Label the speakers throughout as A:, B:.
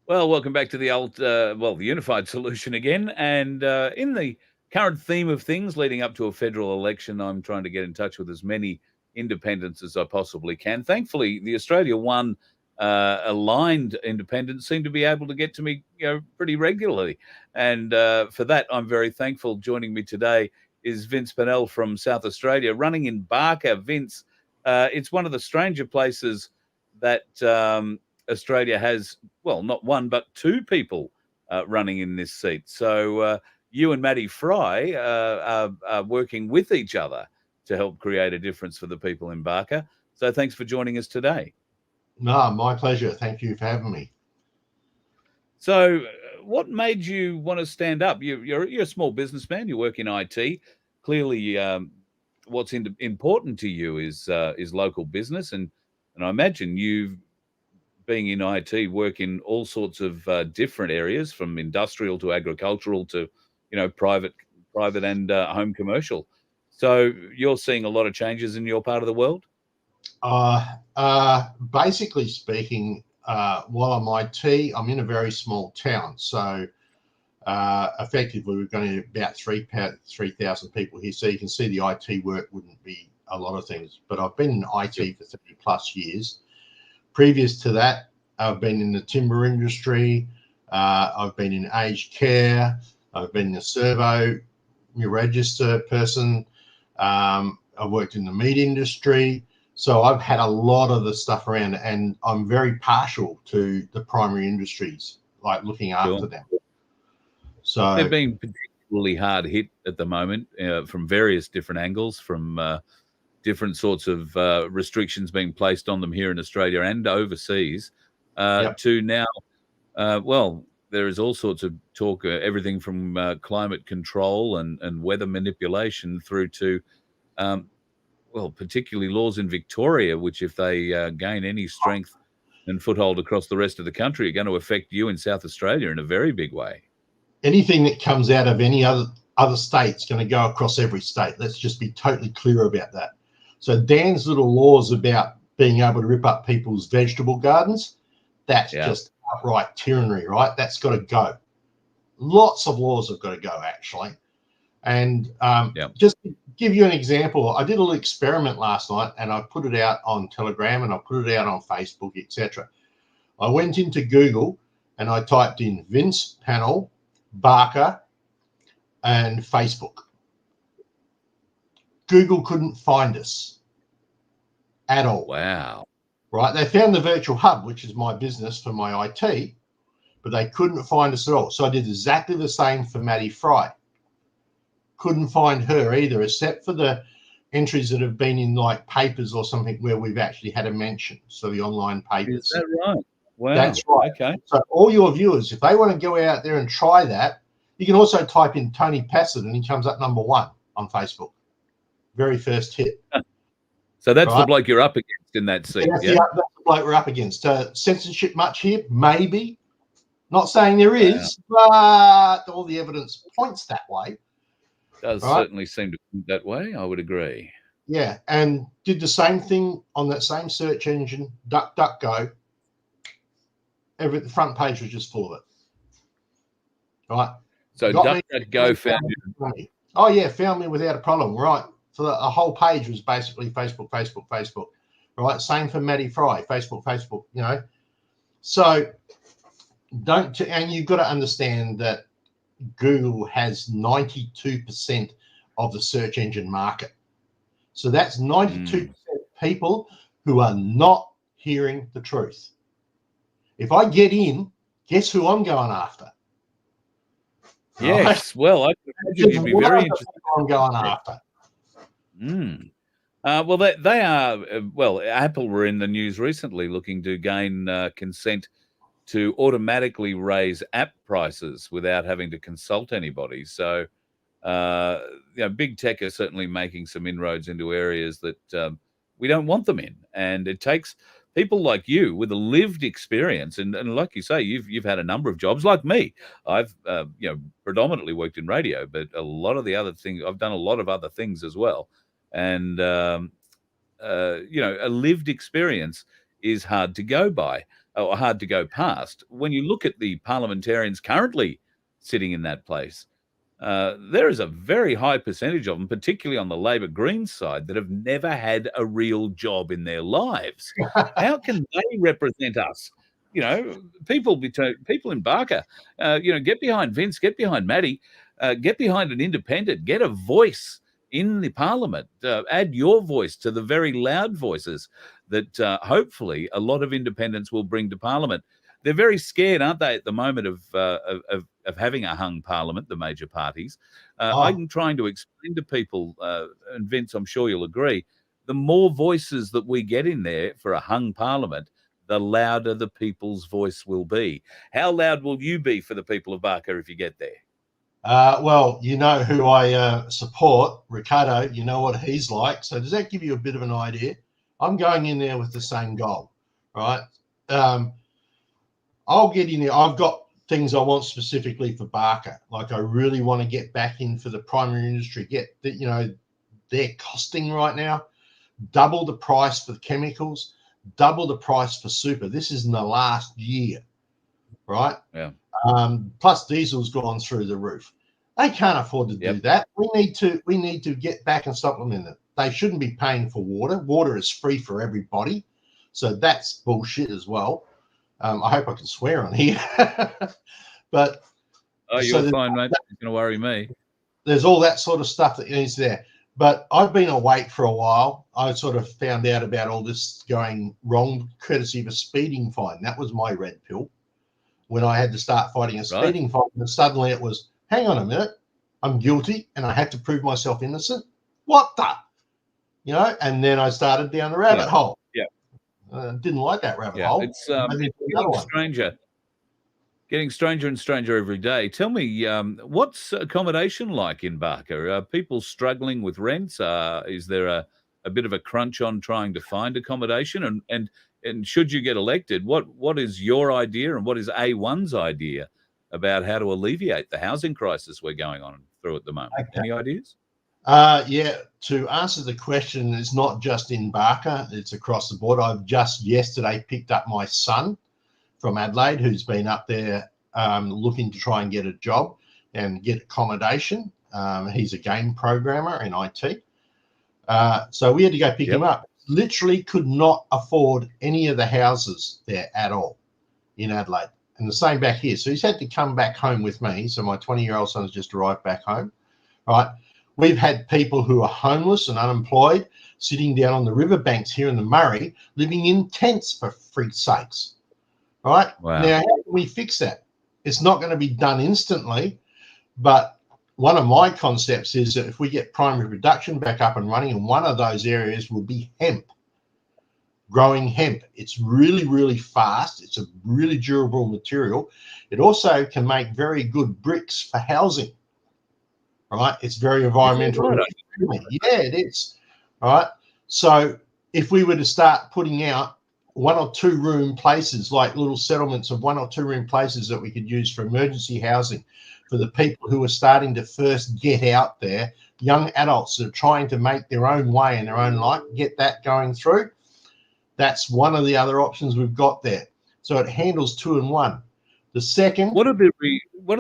A: Well, welcome back to the the unified solution again. And in the current theme of things leading up to a federal election, I'm trying to get in touch with as many independents as I possibly can. Thankfully, the Australia One aligned independents seem to be able to get to me, pretty regularly. And for that, I'm very thankful. Joining me today is Vince Pennell from South Australia, running in Barker. Vince, it's one of the stranger places that Australia has, well, not one, but two people running in this seat. So you and Maddie Fry are working with each other to help create a difference for the people in Barker. So thanks for joining us today.
B: No, my pleasure. Thank you for having me.
A: So what made you want to stand up? You're a small businessman. You work in IT. Clearly, what's important to you is local business, and I imagine you've being in IT, work in all sorts of different areas, from industrial to agricultural to, private and home commercial. So you're seeing a lot of changes in your part of the world.
B: Basically speaking, while I'm IT, I'm in a very small town. So effectively, we're going to about 3,000 people here. So you can see the IT work wouldn't be a lot of things. But I've been in IT for 30 plus years. Previous to that, I've been in the timber industry. I've been in aged care. I've been a servo register person. I've worked in the meat industry. So I've had a lot of the stuff around, and I'm very partial to the primary industries, like looking after them. So
A: they've been particularly hard hit at the moment from various different angles, from different sorts of restrictions being placed on them here in Australia and overseas, to now, there is all sorts of talk, everything from climate control and weather manipulation through to, particularly laws in Victoria, which if they gain any strength and foothold across the rest of the country, are going to affect you in South Australia in a very big way.
B: Anything that comes out of any other state's going to go across every state. Let's just be totally clear about that. So Dan's little laws about being able to rip up people's vegetable gardens, that's just outright tyranny, right? That's got to go. Lots of laws have got to go, actually. And just to give you an example, I did a little experiment last night, and I put it out on Telegram and I put it out on Facebook, etc. I went into Google and I typed in Vince Pennell, Barker, and Facebook. Google couldn't find us at all.
A: Wow.
B: Right? They found the virtual hub, which is my business for my IT, but they couldn't find us at all. So I did exactly the same for Maddie Fry. Couldn't find her either, except for the entries that have been in like papers or something where we've actually had a mention. So the online papers.
A: Is that right? Wow.
B: That's right.
A: Okay.
B: So all your viewers, if they want to go out there and try that, you can also type in Tony Passett and he comes up number 1 on Facebook. Very first hit.
A: So that's the bloke you're up against in that seat.
B: That's the bloke we're up against. Censorship much here? Maybe. Not saying there is, but all the evidence points that way.
A: Does certainly seem to point that way. I would agree.
B: Yeah, and did the same thing on that same search engine, DuckDuckGo. The front page was just full of it. Right.
A: So DuckDuckGo found you.
B: Oh yeah, found me without a problem. Right. So the whole page was basically Facebook, Facebook, Facebook. Right. Same for Maddie Fry, Facebook, Facebook. So and you've got to understand that Google has 92% of the search engine market. So that's 92% people who are not hearing the truth. If I get in, guess who I'm going after?
A: Yes, well, I can imagine you'd be very interested.
B: I'm going after.
A: Well, they are. Apple were in the news recently looking to gain consent to automatically raise app prices without having to consult anybody. So, big tech is certainly making some inroads into areas that we don't want them in, and it takes people like you with a lived experience, and like you say, you've had a number of jobs like me. I've predominantly worked in radio, but a lot of the other things I've done a lot of other things as well, and a lived experience is hard to go by. or hard to go past. When you look at the parliamentarians currently sitting in that place, there is a very high percentage of them, particularly on the Labor Greens side, that have never had a real job in their lives. How can they represent us? You know, people in Barker, get behind Vince, get behind Maddie, get behind an independent, get a voice in the parliament, add your voice to the very loud voices that hopefully a lot of independents will bring to parliament. They're very scared, aren't they, at the moment of having a hung parliament, the major parties. I'm trying to explain to people, and Vince, I'm sure you'll agree, the more voices that we get in there for a hung parliament, the louder the people's voice will be. How loud will you be for the people of Barker if you get there?
B: Well, you know who I support, Ricardo. You know what he's like. So does that give you a bit of an idea? I'm going in there with the same goal, right? I'll get in there. I've got things I want specifically for Barker. Like I really want to get back in for the primary industry. They're costing right now double the price for the chemicals, double the price for super. This is in the last year, right?
A: Yeah.
B: Plus diesel's gone through the roof. They can't afford to do that. We need to get back and supplement it. They shouldn't be paying for water. Water is free for everybody. So that's bullshit as well. I hope I can swear on here. But
A: you're fine, mate. It's going to worry me.
B: There's all that sort of stuff that is there. But I've been awake for a while. I sort of found out about all this going wrong courtesy of a speeding fine. That was my red pill. When I had to start fighting a speeding fine, and suddenly it was, hang on a minute, I'm guilty and I have to prove myself innocent. What the? And then I started down the rabbit hole. Yeah. Didn't like that rabbit hole.
A: It's getting stranger and stranger every day. Tell me, what's accommodation like in Barker? Are people struggling with rents? Is there a bit of a crunch on trying to find accommodation? And should you get elected, what is your idea and what is A1's idea about how to alleviate the housing crisis we're going on through at the moment? Okay. Any ideas?
B: To answer the question, it's not just in Barker, it's across the board. I've just yesterday picked up my son from Adelaide, who's been up there looking to try and get a job and get accommodation. He's a game programmer in IT. So we had to go pick him up. Literally could not afford any of the houses there at all in Adelaide. And the same back here. So he's had to come back home with me. So my 20-year-old son's just arrived back home, right? We've had people who are homeless and unemployed sitting down on the riverbanks here in the Murray, living in tents, for freak's sakes, right?
A: Wow.
B: Now, how can we fix that? It's not going to be done instantly, but one of my concepts is that if we get primary production back up and running, and one of those areas will be hemp, growing hemp. It's really, really fast. It's a really durable material. It also can make very good bricks for housing. Right, it's very environmental. Yeah, it is. All right. So if we were to start putting out 1 or 2 room places, like little settlements of 1 or 2 room places that we could use for emergency housing for the people who are starting to first get out there, young adults that are trying to make their own way in their own life, get that going through. That's one of the other options we've got there. So it handles 2 in 1. The second,
A: what are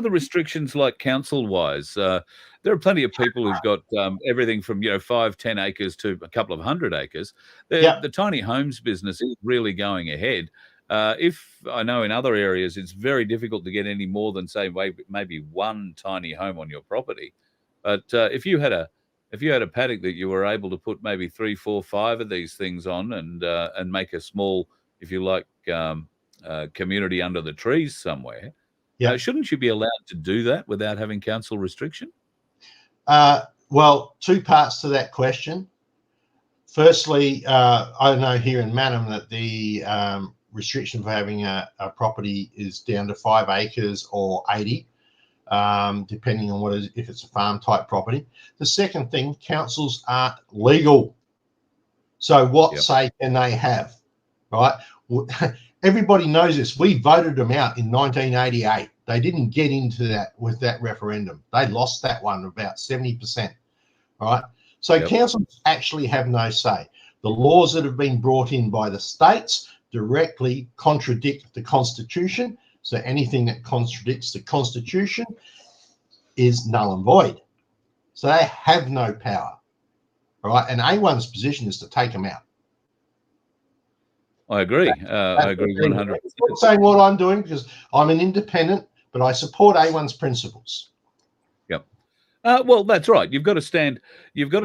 A: the restrictions like council wise? There are plenty of people who've got everything from 5-10 acres to a couple of 100 acres. The tiny homes business is really going ahead. If I know in other areas it's very difficult to get any more than say maybe 1 tiny home on your property. But if you had a paddock that you were able to put maybe 3, 4, 5 of these things on and make a small, if you like, community under the trees somewhere, shouldn't you be allowed to do that without having council restriction?
B: Well, 2 parts to that question. Firstly, I know here in Mannum that the restriction for having a property is down to 5 acres or 80, depending on if it's a farm type property. The second thing, councils aren't legal. So what say can they have, right? Everybody knows this. We voted them out in 1988. They didn't get into that with that referendum. They lost that one about 70%. All right. So councils actually have no say. The laws that have been brought in by the states directly contradict the Constitution. So anything that contradicts the Constitution is null and void. So they have no power, right? And A1's position is to take them out.
A: I agree. I agree 100%.
B: I'm not saying what I'm doing because I'm an independent, but I support A1's principles.
A: Yep. Well, that's right. You've got to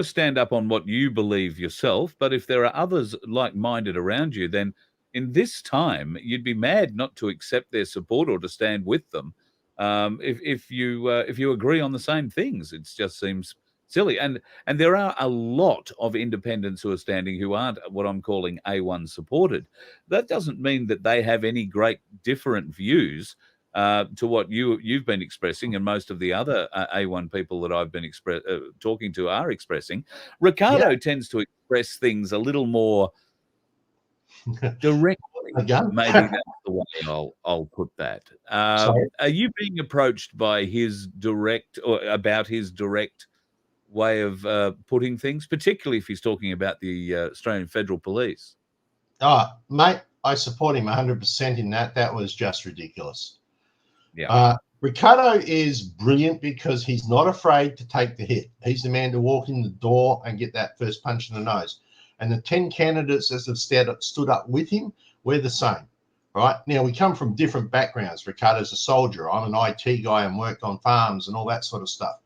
A: stand up on what you believe yourself. But if there are others like-minded around you, then in this time you'd be mad not to accept their support or to stand with them. If you agree on the same things, it just seems silly. And there are a lot of independents who are standing who aren't what I'm calling A1 supported. That doesn't mean that they have any great different views to what you've been expressing, and most of the other A1 people that I've been talking to are expressing. Ricardo tends to express things a little more directly. Maybe that's the way I'll put that. Are you being approached by his direct or about his direct way of putting things, particularly if he's talking about the Australian Federal Police?
B: Oh, mate, I support him 100% in that. That was just ridiculous.
A: Yeah.
B: Ricardo is brilliant because he's not afraid to take the hit. He's the man to walk in the door and get that first punch in the nose. And the 10 candidates that have stood up with him, we're the same, right? Now, we come from different backgrounds. Ricardo's a soldier. I'm an IT guy and worked on farms and all that sort of stuff.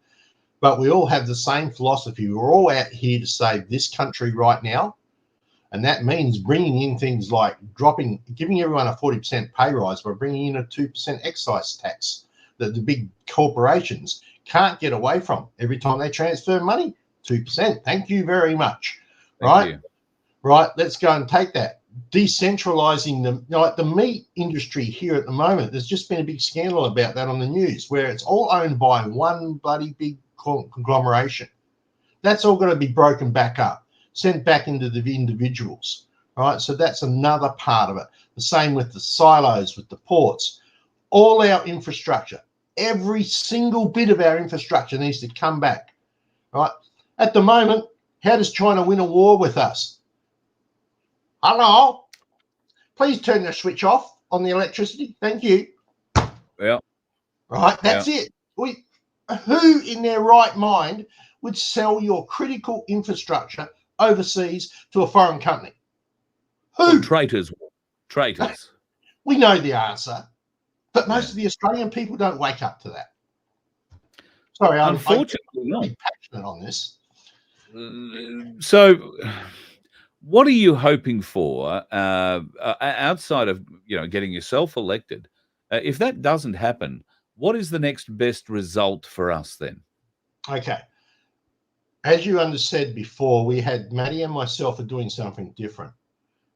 B: But we all have the same philosophy. We're all out here to save this country right now. And that means bringing in things like giving everyone a 40% pay rise by bringing in a 2% excise tax that the big corporations can't get away from every time they transfer money. 2%. Thank you very much. Right? Right. Let's go and take that. Decentralizing the meat industry here at the moment. There's just been a big scandal about that on the news where it's all owned by one bloody big conglomeration. That's all got to be broken back up, sent back into the individuals. Right. So that's another part of it. The same with the silos, with the ports, all our infrastructure, every single bit of our infrastructure needs to come back. Right. At the moment, how does China win a war with us? Hello, please turn the switch off on the electricity. Thank you.
A: Yeah.
B: Right, that's it. Who in their right mind would sell your critical infrastructure overseas to a foreign company? Who?
A: Well, traitors.
B: We know the answer, but most of the Australian people don't wake up to that. Sorry,
A: unfortunately,
B: I'm really passionate on this.
A: So, what are you hoping for outside of getting yourself elected? If that doesn't happen, what is the next best result for us then?
B: Okay. As you said before, we had Maddie and myself are doing something different,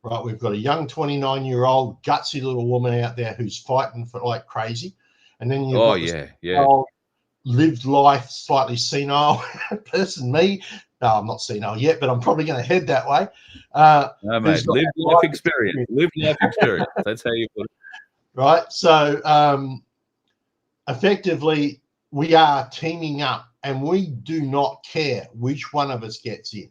B: right? We've got a young 29-year-old gutsy little woman out there who's fighting for like crazy. And then you've got old, lived life, slightly senile person, me. No, I'm not senile yet, but I'm probably going to head that way.
A: No, mate, live life experience. Live life experience. That's how you put it.
B: Right. So effectively, we are teaming up and we do not care which one of us gets in.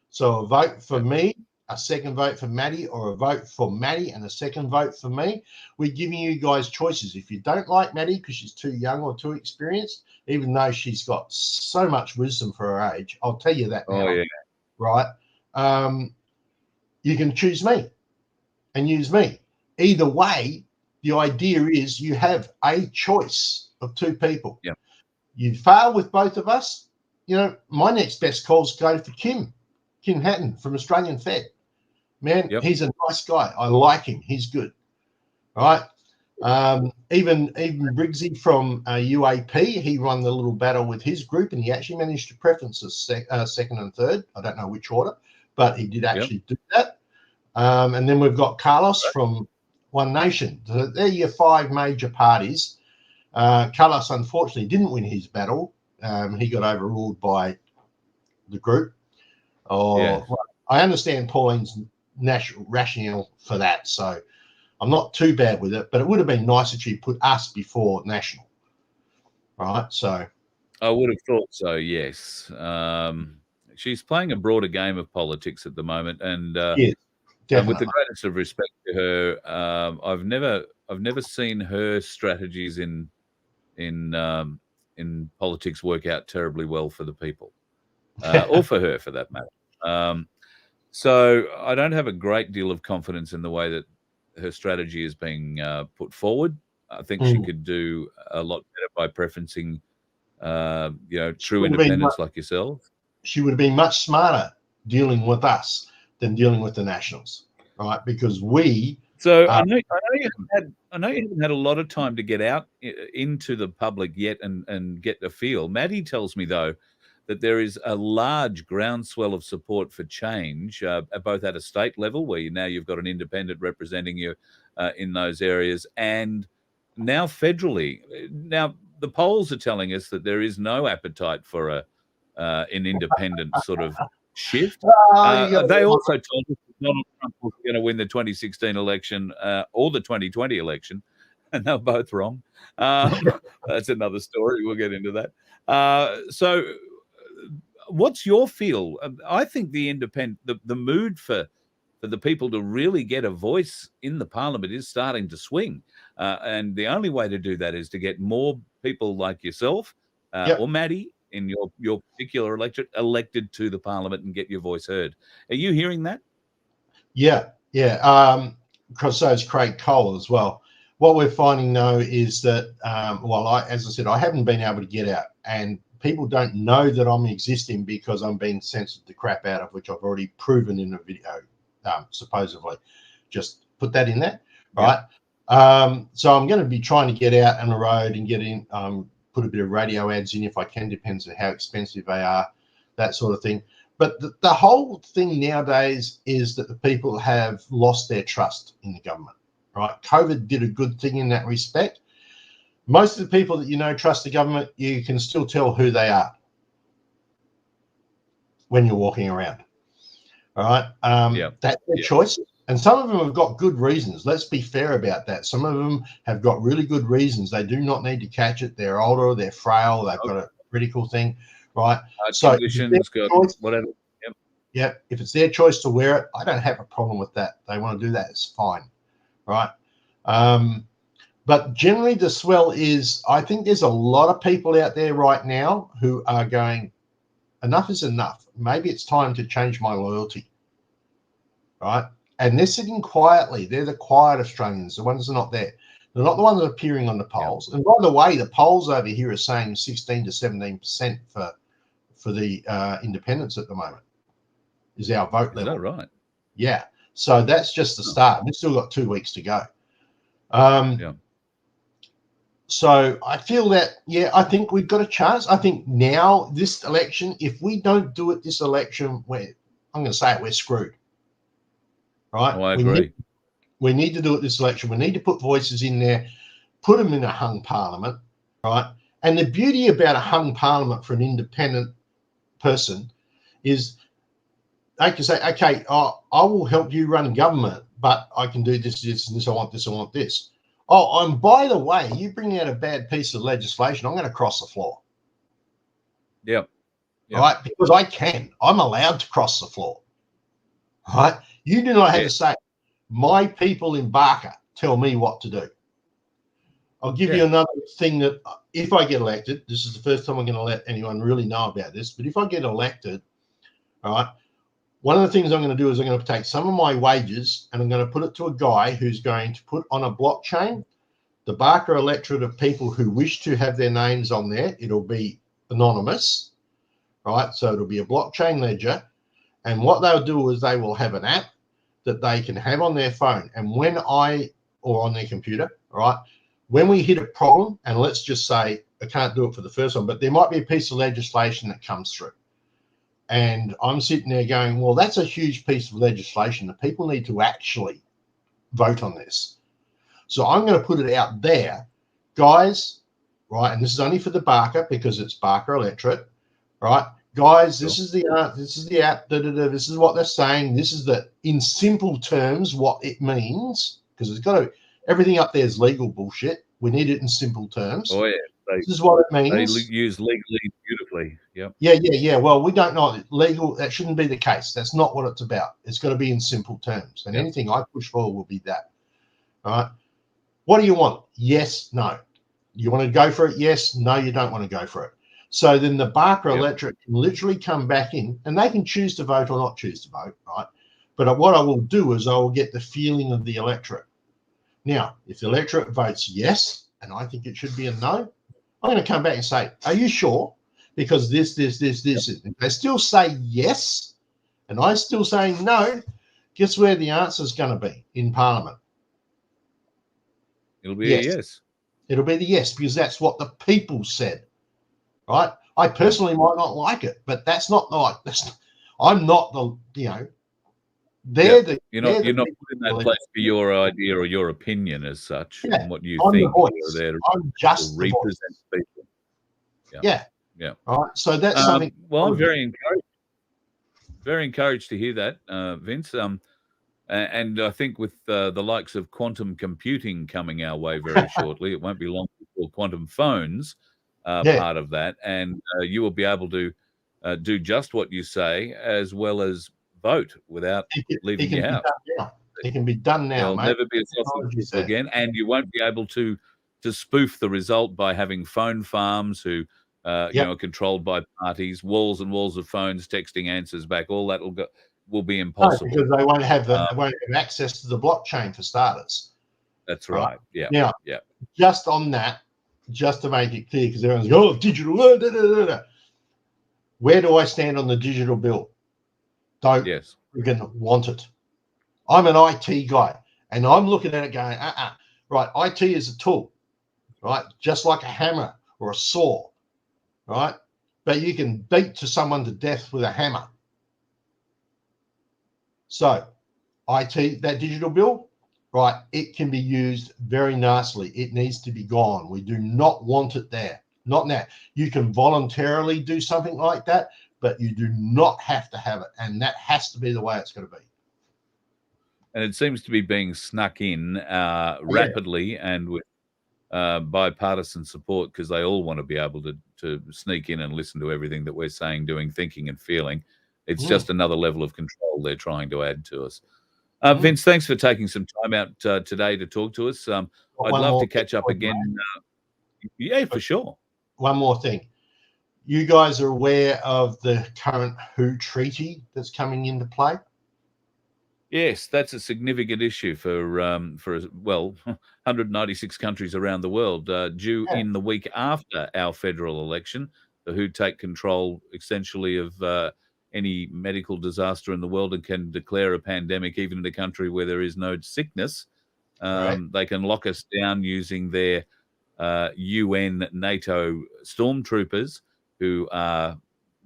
B: So a vote for me, a second vote for Maddie, or a vote for Maddie and a second vote for me. We're giving you guys choices. If you don't like Maddie because she's too young or too experienced, even though she's got so much wisdom for her age, I'll tell you that now.
A: Oh, yeah.
B: Right? You can choose me and use me. Either way, the idea is you have a choice of two people.
A: Yeah.
B: You fail with both of us, my next best calls go for Kim Hatton from Australian Fed. Man, he's a nice guy. I like him. He's good. Right? Even Briggsy from UAP, he won the little battle with his group, and he actually managed to preference us second and third. I don't know which order, but he did actually do that. And then we've got Carlos from One Nation. So they're your five major parties. Carlos, unfortunately, didn't win his battle. He got overruled by the group. Well, I understand Pauline's rationale for that, so I'm not too bad with it, but it would have been nice if she put us before National. Right, so.
A: I would have thought so, yes. She's playing a broader game of politics at the moment, and
B: yes,
A: with the greatest of respect to her. I've never seen her strategies in politics work out terribly well for the people, or for her, for that matter. So I don't have a great deal of confidence in the way that her strategy is being put forward. I think she
B: Mm.
A: could do a lot better by preferencing,
B: She
A: true
B: would have been
A: independents like yourself.
B: she would have been much smarter dealing with us than dealing with the Nationals, right? Because we,
A: So
B: uh,
A: I know you haven't had a lot of time to get out into the public yet and get a feel. Maddie tells me though that there is a large groundswell of support for change, both at a state level, where you've got an independent representing you in those areas, and now federally. Now the polls are telling us that there is no appetite for an independent sort of shift. They also told us that Donald Trump was going to win the 2016 election or the 2020 election, and they were both wrong. That's another story. We'll get into that. So, what's your feel? I think the mood for the people to really get a voice in the parliament is starting to swing, and the only way to do that is to get more people like yourself
B: yep,
A: or Maddie in your particular electorate elected to the parliament and get your voice heard. Are you hearing that?
B: yeah. Because so is Craig Cole as well. What we're finding though is that, as I said, I haven't been able to get out, and people don't know that I'm existing because I'm being censored the crap out of, which I've already proven in a video, supposedly. Just put that in there, right? So I'm going to be trying to get out on the road and get in, put a bit of radio ads in if I can, depends on how expensive they are, that sort of thing. But the whole thing nowadays is that the people have lost their trust in the government, right? COVID did a good thing in that respect. Most of the people that trust the government, you can still tell who they are when you're walking around, all right? That's their choice. And some of them have got good reasons. Let's be fair about that. Some of them have got really good reasons. They do not need to catch it. They're older, they're frail, they've got a critical thing, right? So
A: conditions, whatever.
B: Yeah, if it's their choice to wear it, I don't have a problem with that. They want to do that, it's fine, right? But generally the swell is, I think there's a lot of people out there right now who are going, enough is enough. Maybe it's time to change my loyalty, right? And they're sitting quietly. They're the quiet Australians, the ones that are not there. They're not the ones that are appearing on the polls. And by the way, the polls over here are saying 16 to 17% for the independents at the moment is our vote level.
A: Is that right?
B: Yeah. So that's just the start. We've still got 2 weeks to go. So I feel that, I think we've got a chance. I think now this election, if we don't do it this election, I'm going to say it, we're screwed. Right?
A: Oh, I agree.
B: We need to do it this election. We need to put voices in there, put them in a hung parliament, right? And the beauty about a hung parliament for an independent person is they can say, okay, I will help you run government, but I can do this, this, and this. I want this, I want this. Oh, and by the way, you bring out a bad piece of legislation, I'm going to cross the floor.
A: Yep.
B: Right? Because I can. I'm allowed to cross the floor. Right? You do not have to say, my people in Barker tell me what to do. I'll give you another thing that if I get elected, this is the first time I'm going to let anyone really know about this, but if I get elected, all right, one of the things I'm going to do is I'm going to take some of my wages and I'm going to put it to a guy who's going to put on a blockchain the Barker electorate of people who wish to have their names on there. It'll be anonymous, right? So it'll be a blockchain ledger. And what they'll do is they will have an app that they can have on their phone. And or on their computer, right? When we hit a problem, and let's just say, I can't do it for the first one, but there might be a piece of legislation that comes through. And I'm sitting there going, well, that's a huge piece of legislation. The people need to actually vote on this. So I'm going to put it out there, guys, right? And this is only for the Barker because it's Barker electorate, right? Guys, this is the app, this is this is what they're saying. This is in simple terms, what it means, because everything up there is legal bullshit. We need it in simple terms.
A: Oh, yeah.
B: This is what it
A: They
B: means.
A: use legally beautifully. Yep.
B: Yeah. Well, we don't know legal. That shouldn't be the case. That's not what it's about. It's got to be in simple terms. And anything I push forward will be that. All right. What do you want? Yes, no. You want to go for it? Yes, no, you don't want to go for it. So then the Barker electorate can literally come back in and they can choose to vote or not choose to vote, right? But what I will do is I will get the feeling of the electorate. Now, if the electorate votes yes, and I think it should be a no, I'm going to come back and say, are you sure? Because this. If they still say yes, and I'm still saying no, guess where the answer is going to be in Parliament?
A: It'll be a yes.
B: It'll be the yes, because that's what the people said, right? I personally might not like it, but that's not like this. I'm not the,
A: you're not put in that place for your idea or your opinion as such, and what you think.
B: You're there to
A: represent people.
B: Yeah. All right. So that's something.
A: Well, I'm very encouraged to hear that, Vince. And I think with the likes of quantum computing coming our way very shortly, it won't be long before quantum phones are part of that, and you will be able to do just what you say as well as vote without leaving your house.
B: It can be done now.
A: There'll never be a sausage again, and you won't be able to spoof the result by having phone farms who are controlled by parties, walls and walls of phones texting answers back. All that will be impossible,
B: because they won't have access to the blockchain for starters.
A: That's right. Yeah.
B: Now, just on that, just to make it clear, because everyone's going, digital. Where do I stand on the digital bill? Don't freaking want it. I'm an IT guy, and I'm looking at it going, right? IT is a tool, right? Just like a hammer or a saw, right? But you can beat someone to death with a hammer. So, IT, that digital bill, right, it can be used very nicely. It needs to be gone. We do not want it there. Not now. You can voluntarily do something like that, but you do not have to have it. And that has to be the way it's going to be.
A: And it seems to be being snuck in rapidly and with bipartisan support, because they all want to be able to sneak in and listen to everything that we're saying, doing, thinking, and feeling. It's just another level of control they're trying to add to us. Vince, thanks for taking some time out today to talk to us. I'd love to catch up again. For sure.
B: One more thing. You guys are aware of the current WHO treaty that's coming into play?
A: Yes, that's a significant issue for 196 countries around the world, due in the week after our federal election. The WHO take control essentially of any medical disaster in the world and can declare a pandemic even in a country where there is no sickness. They can lock us down using their UN NATO stormtroopers, who are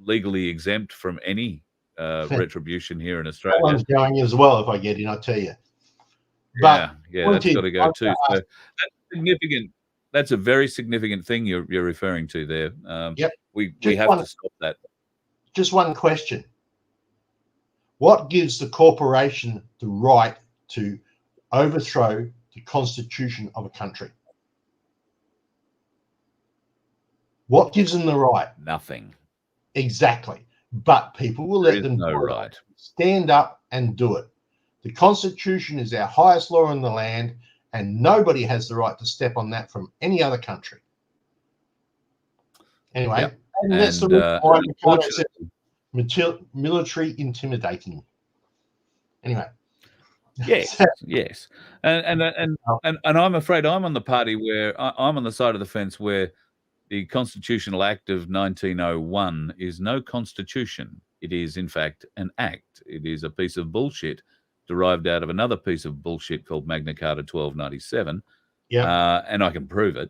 A: legally exempt from any retribution here in Australia.
B: That one's going as well, if I get in, I tell you.
A: But that's got to go too. So that's significant. That's a very significant thing you're referring to there. We have to stop that.
B: Just one question. What gives the corporation the right to overthrow the constitution of a country? What gives them the right?
A: Nothing.
B: Exactly. But people will let them stand up and do it. The Constitution is our highest law in the land, and nobody has the right to step on that from any other country. Anyway, and that's the reason why Ricardo said military intimidating. Anyway.
A: Yes. And I'm afraid I'm on the party where I'm on the side of the fence where the Constitutional Act of 1901 is no constitution. It is, in fact, an act. It is a piece of bullshit derived out of another piece of bullshit called Magna Carta 1297. And I can prove it.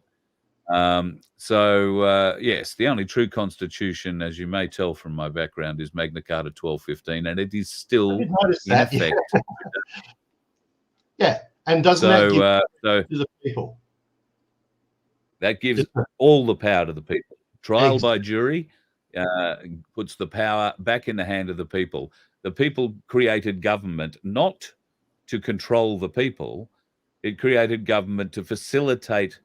A: Yes, the only true constitution, as you may tell from my background, is Magna Carta 1215, and it is still in effect.
B: And doesn't that give to the people?
A: That gives all the power to the people. Trial by jury puts the power back in the hand of the people. The people created government not to control the people. It created government to facilitate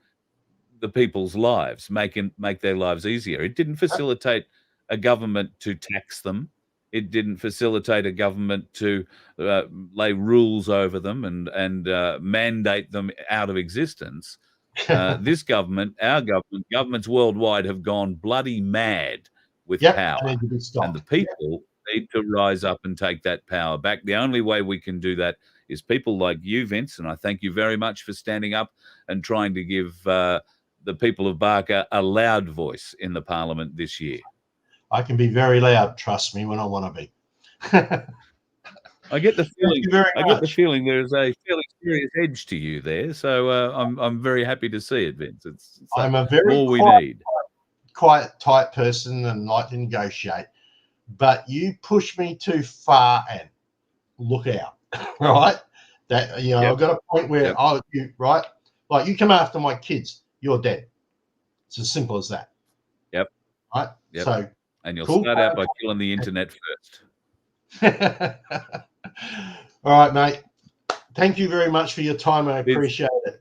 A: the people's lives, make their lives easier. It didn't facilitate a government to tax them. It didn't facilitate a government to lay rules over them and mandate them out of existence. This government, our government, governments worldwide have gone bloody mad with power, and the people need to rise up and take that power back. The only way we can do that is people like you, Vince, and I thank you very much for standing up and trying to give the people of Barker a loud voice in the Parliament this year.
B: I can be very loud, trust me, when I want to be.
A: I get the feeling there's a fairly serious edge to you there, so I'm very happy to see it, Vince. It's
B: I'm a very
A: all we need.
B: Quiet type person and like to negotiate, but you push me too far and look out, right? That I've got a point where right, like you come after my kids, you're dead. It's as simple as that.
A: Yep.
B: Right.
A: Yep.
B: So,
A: and you'll start out by killing the internet first.
B: All right, mate. Thank you very much for your time. I appreciate it.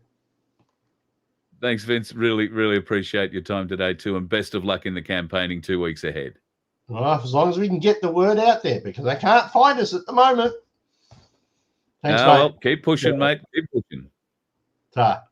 A: Thanks, Vince. Really, really appreciate your time today too, and best of luck in the campaigning 2 weeks ahead.
B: Well, as long as we can get the word out there, because they can't find us at the moment. Thanks, mate.
A: Well, keep pushing, mate. Keep pushing.
B: Ta.